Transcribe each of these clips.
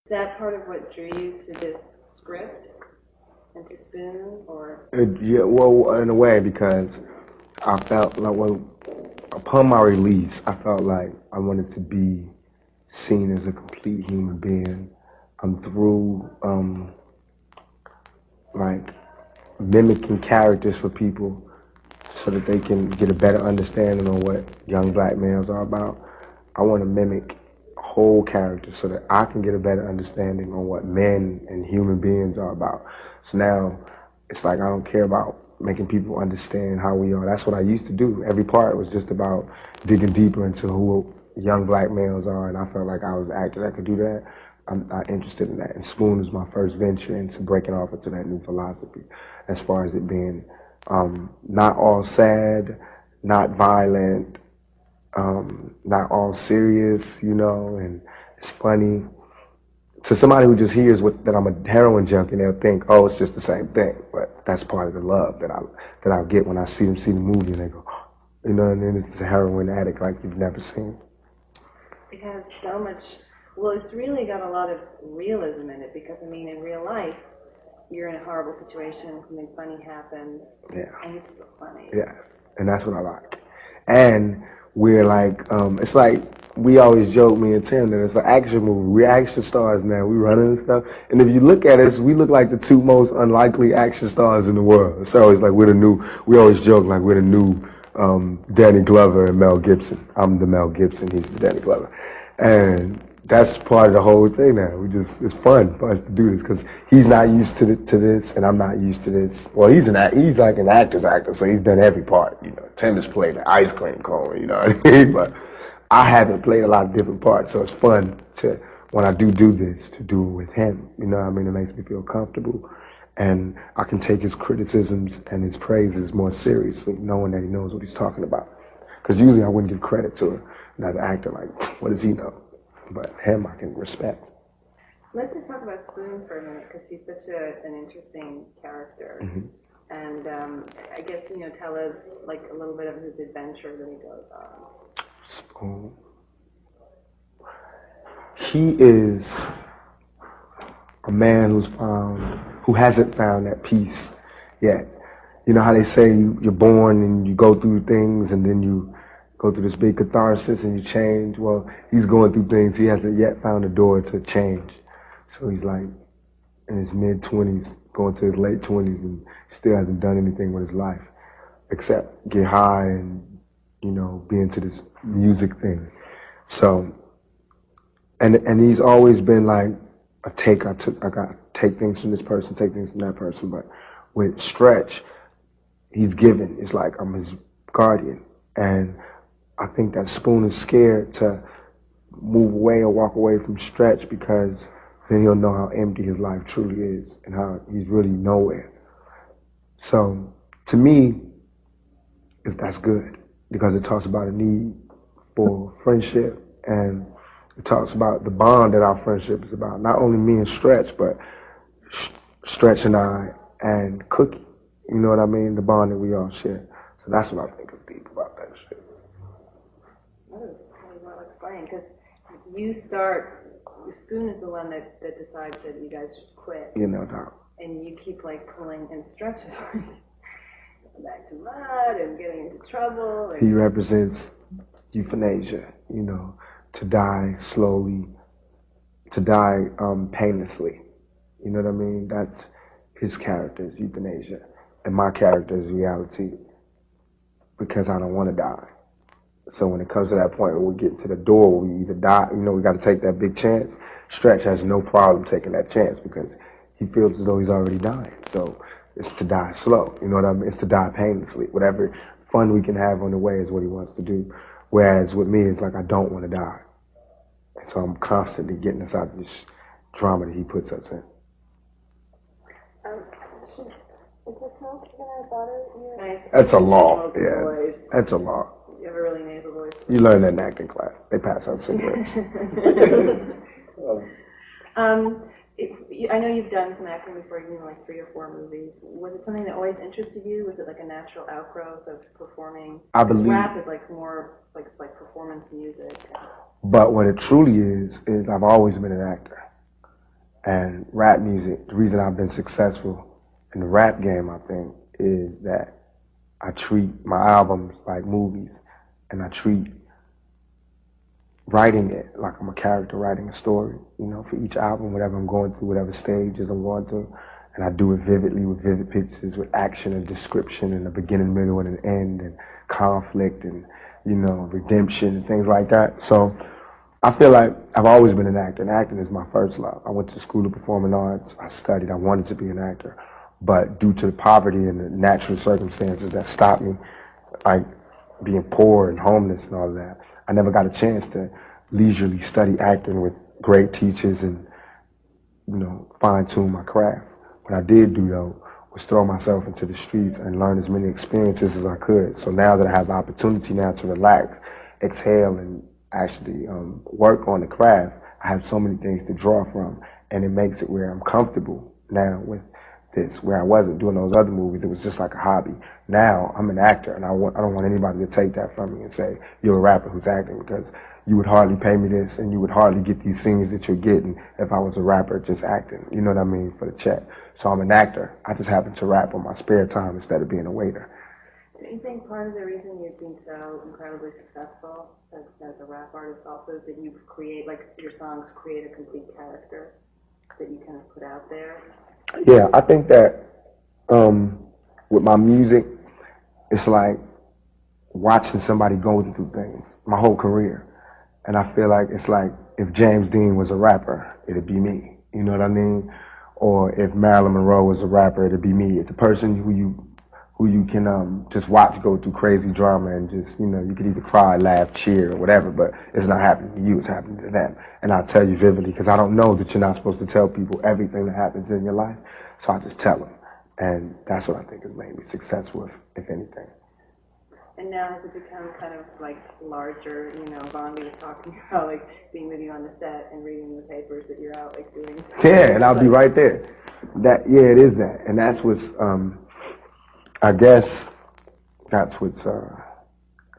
Is that part of what drew you to this script and to Spoon, or? Yeah, well, in a way, because I felt like, well, upon my release, I felt like I wanted to be seen as a complete human being. I'm through, like, mimicking characters for people so that they can get a better understanding on what young black males are about. I want to mimic whole characters so that I can get a better understanding on what men and human beings are about. So now it's like I don't care about making people understand how we are. That's what I used to do. Every part was just about digging deeper into who young black males are, and I felt like I was an actor that could do that. I'm not interested in that. And Spoon is my first venture into breaking off into that new philosophy, as far as it being not all sad, not violent, not all serious, you know, and it's funny. To somebody who just hears that I'm a heroin junkie, they'll think, oh, it's just the same thing. But that's part of the love that I'll get when I see them see the movie and they go, oh, you know, and then it's a heroin addict like you've never seen. It has so much, well, it's really got a lot of realism in it, because, I mean, in real life, you're in a horrible situation, something funny happens, yeah, and it's still funny. Yes, and that's what I like. And we're like, it's like, we always joke, me and Tim, that it's an action movie. We're action stars now. We running and stuff. And if you look at us, we look like the two most unlikely action stars in the world. It's always like we always joke like we're the new Danny Glover and Mel Gibson. I'm the Mel Gibson, he's the Danny Glover. And that's part of the whole thing now. It's fun for us to do this because he's not used to this, and I'm not used to this. Well, he's like an actor's actor, so he's done every part. You know, Tim has played the ice cream cone. You know what I mean? But I haven't played a lot of different parts, so it's fun to when I do this to do it with him. You know what I mean? It makes me feel comfortable, and I can take his criticisms and his praises more seriously, knowing that he knows what he's talking about. Because usually I wouldn't give credit to another actor. Like, what does he know? But him, I can respect. Let's just talk about Spoon for a minute, because he's such an interesting character. Mm-hmm. And I guess, you know, tell us like a little bit of his adventure that he goes on. Spoon. He is a man who hasn't found that peace yet. You know how they say you're born and you go through things and then you go through this big catharsis and you change. Well, he's going through things. He hasn't yet found a door to change. So he's like in his mid-20s, going to his late 20s, and still hasn't done anything with his life except get high and, you know, be into this music thing. So, and he's always been like I got to take things from this person, take things from that person. But with Stretch, he's given. It's like I'm his guardian. And I think that Spoon is scared to move away or walk away from Stretch, because then he'll know how empty his life truly is and how he's really nowhere. So to me, that's good, because it talks about a need for friendship, and it talks about the bond that our friendship is about. Not only me and Stretch, but Stretch and I and Cookie. You know what I mean? The bond that we all share. So that's what I think is deep about that shit. That is really well explained, because Spoon is the one that decides that you guys should quit. You know, no. And you keep like pulling and Stretches back to mud and getting into trouble. He represents euthanasia, you know, to die slowly, to die painlessly. You know what I mean? That's his character is euthanasia, and my character is reality, because I don't want to die. So when it comes to that point where we get to the door where we either die, you know, we got to take that big chance. Stretch has no problem taking that chance because he feels as though he's already dying. So it's to die slow, you know what I mean? It's to die painlessly. Whatever fun we can have on the way is what he wants to do. Whereas with me, it's like I don't want to die. And so I'm constantly getting us out of this drama that he puts us in. Is the smoke gonna bother you? Nice. That's a law. Yeah, that's a law. You have a really nasal voice. You learn that in acting class. They pass out cigarettes. I know you've done some acting before, you know, like 3 or 4 movies. Was it something that always interested you? Was it like a natural outgrowth of performing? I believe rap is like more like it's like performance music. But what it truly is I've always been an actor. And rap music, the reason I've been successful in the rap game, I think, is that I treat my albums like movies, and I treat writing it like I'm a character writing a story, you know, for each album, whatever I'm going through, whatever stages I'm going through. And I do it vividly with vivid pictures, with action and description and a beginning, middle, and an end, and conflict and, you know, redemption and things like that. So I feel like I've always been an actor, and acting is my first love. I went to school of performing arts. I studied. I wanted to be an actor. But due to the poverty and the natural circumstances that stopped me, like being poor and homeless and all of that, I never got a chance to leisurely study acting with great teachers and, you know, fine-tune my craft. What I did do, though, was throw myself into the streets and learn as many experiences as I could. So now that I have the opportunity now to relax, exhale, and actually work on the craft, I have so many things to draw from, and it makes it where I'm comfortable now with this, where I wasn't doing those other movies. It was just like a hobby. Now I'm an actor, and I don't want anybody to take that from me and say, you're a rapper who's acting, because you would hardly pay me this, and you would hardly get these scenes that you're getting if I was a rapper just acting, you know what I mean, for the check. So I'm an actor. I just happen to rap on my spare time instead of being a waiter. Do you think part of the reason you've been so incredibly successful as a rap artist also is that you create, like, your songs create a complete character that you kind of put out there? Yeah, I think that with my music, it's like watching somebody go through things my whole career. And I feel like it's like if James Dean was a rapper, it'd be me. You know what I mean? Or if Marilyn Monroe was a rapper, it'd be me. The person who you can just watch go through crazy drama and just, you know, you could either cry, laugh, cheer, or whatever, but it's not happening to you, it's happening to them. And I'll tell you vividly, because I don't know that you're not supposed to tell people everything that happens in your life, so I just tell them. And that's what I think has made me successful, if anything. And now has it become kind of like larger, you know, Bondi was talking about like being with you on the set and reading the papers that you're out like doing stuff. Yeah, and I'll be right there. It is that. And that's what's, I guess, that's what's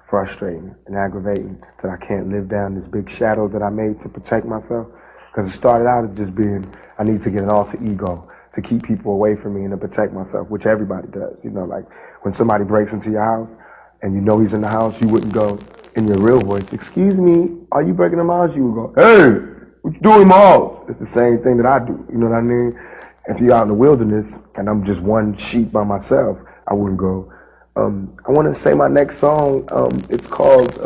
frustrating and aggravating, that I can't live down this big shadow that I made to protect myself. Because it started out as just being, I need to get an alter ego to keep people away from me and to protect myself, which everybody does. You know, like when somebody breaks into your house, and you know he's in the house, you wouldn't go in your real voice, excuse me, are you breaking in my house? You would go, hey, what you doing in my house? It's the same thing that I do, you know what I mean? If you're out in the wilderness and I'm just one sheep by myself, I wouldn't go, I want to say my next song, it's called,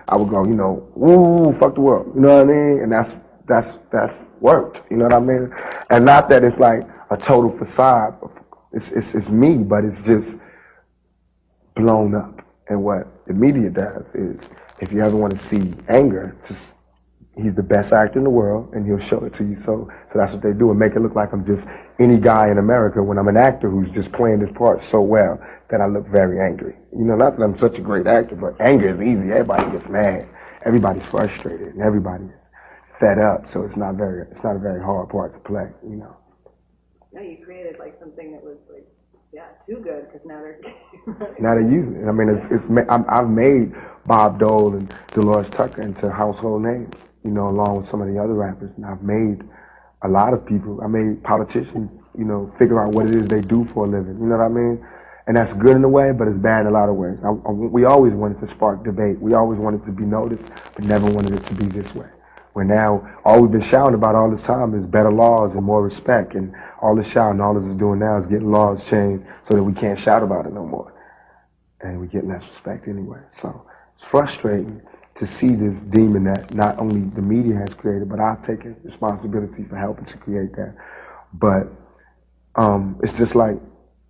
I would go, you know, woo, fuck the world, you know what I mean? And that's worked, you know what I mean? And not that it's like a total facade, it's me, but it's just blown up. And what the media does is, if you ever want to see anger, just he's the best actor in the world, and he'll show it to you. So that's what they do, and make it look like I'm just any guy in America when I'm an actor who's just playing this part so well that I look very angry. You know, not that I'm such a great actor, but anger is easy. Everybody gets mad. Everybody's frustrated, and everybody is fed up. So it's not a very hard part to play. You know. No, you created like something that was like. Yeah, too good, because now they're now they're using it. I mean, I've made Bob Dole and Dolores Tucker into household names, you know, along with some of the other rappers. And I've made a lot of people, I made politicians, you know, figure out what it is they do for a living. You know what I mean? And that's good in a way, but it's bad in a lot of ways. We always wanted to spark debate. We always wanted to be noticed, but never wanted it to be this way. Where now, all we've been shouting about all this time is better laws and more respect. And all this shouting, all this is doing now is getting laws changed so that we can't shout about it no more. And we get less respect anyway. So it's frustrating to see this demon that not only the media has created, but I've taken responsibility for helping to create that. But it's just like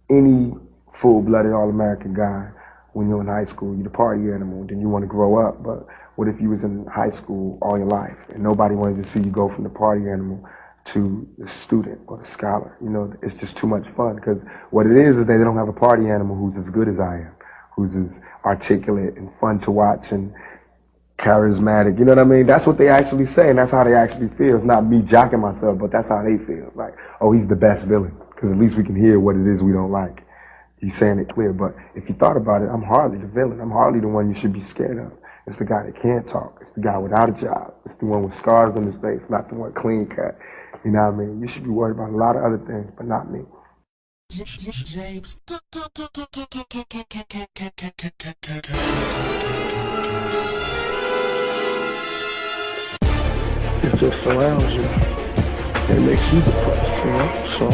any full-blooded all-American guy. When you're in high school, you're the party animal, then you want to grow up. But what if you was in high school all your life and nobody wanted to see you go from the party animal to the student or the scholar? You know, it's just too much fun, because what it is they don't have a party animal who's as good as I am, who's as articulate and fun to watch and charismatic. You know what I mean? That's what they actually say, and that's how they actually feel. It's not me jocking myself, but that's how they feel. It's like, oh, he's the best villain, because at least we can hear what it is we don't like. He's saying it clear, but if you thought about it, I'm hardly the villain. I'm hardly the one you should be scared of. It's the guy that can't talk. It's the guy without a job. It's the one with scars on his face, not the one clean cut. You know what I mean? You should be worried about a lot of other things, but not me. James. It just surrounds you. It makes you depressed, you know? So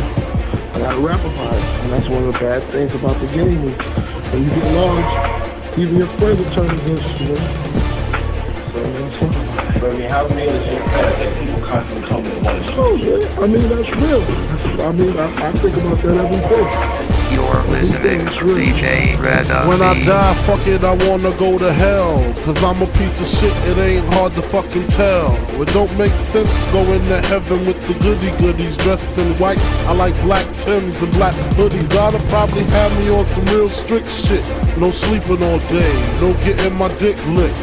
I gotta rap about it. And that's one of the bad things about the game is when you get large, even your friends will turn against you, But I mean, how real is your fact that people constantly come and want to Oh, yeah. I mean, that's real. I mean, I think about that every day. You're listening to DJ Red on When I Beat. die, fuck it, I wanna go to hell. Cause I'm a piece of shit, it ain't hard to fucking tell. It don't make sense going to heaven with the goodies dressed in white. I like black Timbs and black hoodies. God'll probably have me on some real strict shit. No sleeping all day, no getting my dick licked.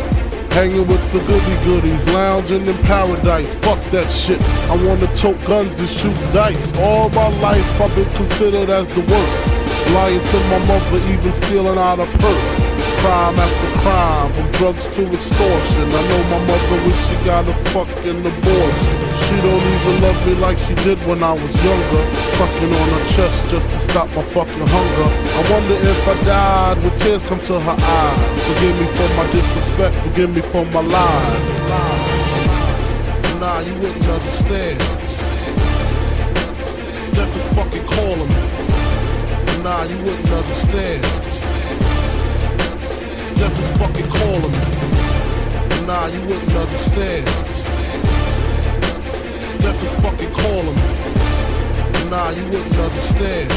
Hanging with the goodies, lounging in paradise. Fuck that shit. I wanna tote guns and shoot dice. All my life I've been considered as the worst. Lying to my mother, even stealing out a purse. Crime after crime, from drugs to extortion. I know my mother wish she got a fucking abortion. She don't even love me like she did when I was younger. Sucking on her chest just to stop my fucking hunger. I wonder if I died, would tears come to her eyes? Forgive me for my disrespect, forgive me for my lies. Nah, you wouldn't understand. Death is fucking calling me. Nah, you wouldn't understand. Death is fucking calling me. Nah, you wouldn't understand. Death is fucking calling me. Nah, you wouldn't understand.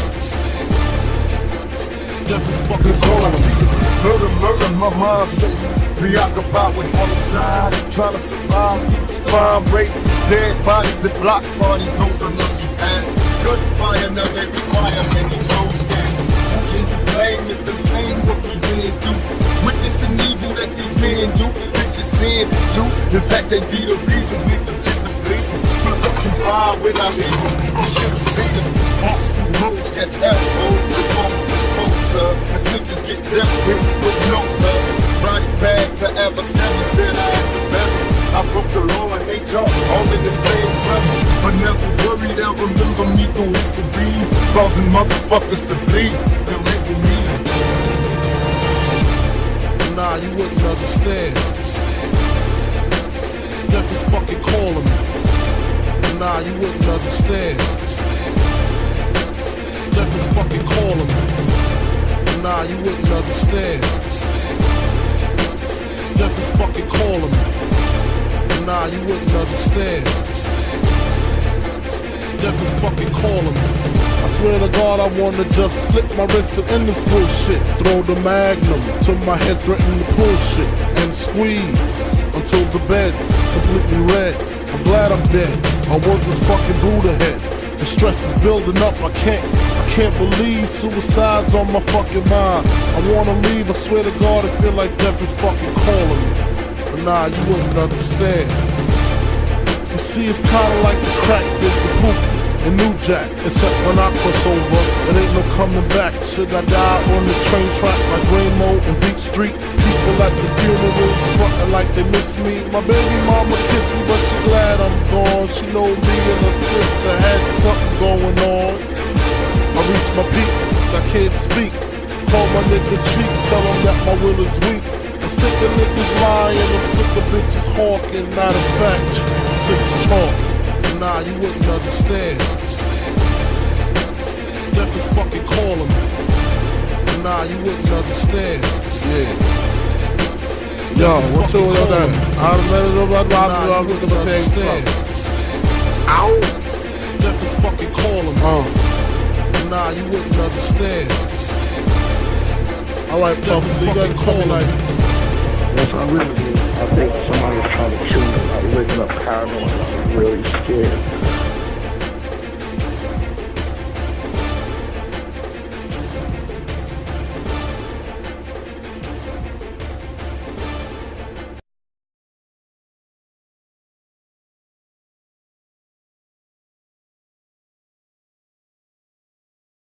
Death is fucking calling me. Murder, my mind's preoccupied with homicide. Trying to survive, crime rate, dead bodies and block parties. Those are lucky bastards. Gunfire, now they require many close gas. Who can you blame? It's insane what we did do. Witnessing evil that these men do. Bitches sin do. In fact, they be the reasons niggas get the bleeding. Look up and buy when I leave them. You should have seen them. Boston rules catch elbows. The phones dispose of. And snitches get dealt with no love. Body bags are adversaries that I had to bury. I broke the law and they jump all in the same breath. But never worry, they'll remember me through history. Causing motherfuckers to bleed. They'll label me. Nah, you wouldn't understand. Death is fucking calling me. Nah, you wouldn't understand. Death is fucking calling me. Nah, you wouldn't understand. Death is fucking calling me. Nah, you wouldn't understand. Death is fucking calling me. I swear to God, I wanna just slip my wrist and end this bullshit. Throw the magnum till my head threaten to pull shit and squeeze until the bed completely red. I'm glad I'm dead. I want this fucking Buddha head. The stress is building up. I can't believe suicide's on my fucking mind. I wanna leave. I swear to God, I feel like death is fucking calling me. But nah, you wouldn't understand. You see, it's kinda like the crack with the poop and New Jack, except when I cross over, it ain't no coming back. Should I die on the train track like Ramo and Beat Street? People at the funeral frontin' like they miss me. My baby mama kissed me, but she glad I'm gone. She know me and her sister had something going on. I reach my peak, I can't speak. Call my nigga cheap, tell him that my will is weak. I'm sick of niggas lying, I'm sick of bitches hawking. Matter of fact, I'm sick of talking. Nah, you wouldn't understand. Death is fucking calling me. Nah, you wouldn't understand. Yeah. Yo, what's all of that? I remember about what the thing. Ow! Death is fucking calling me. Nah, you wouldn't understand. Alright, Puffs, you gotta call like. Yes, I really do. I think somebody was trying to kill me. I was waking up paranoid. I was really scared.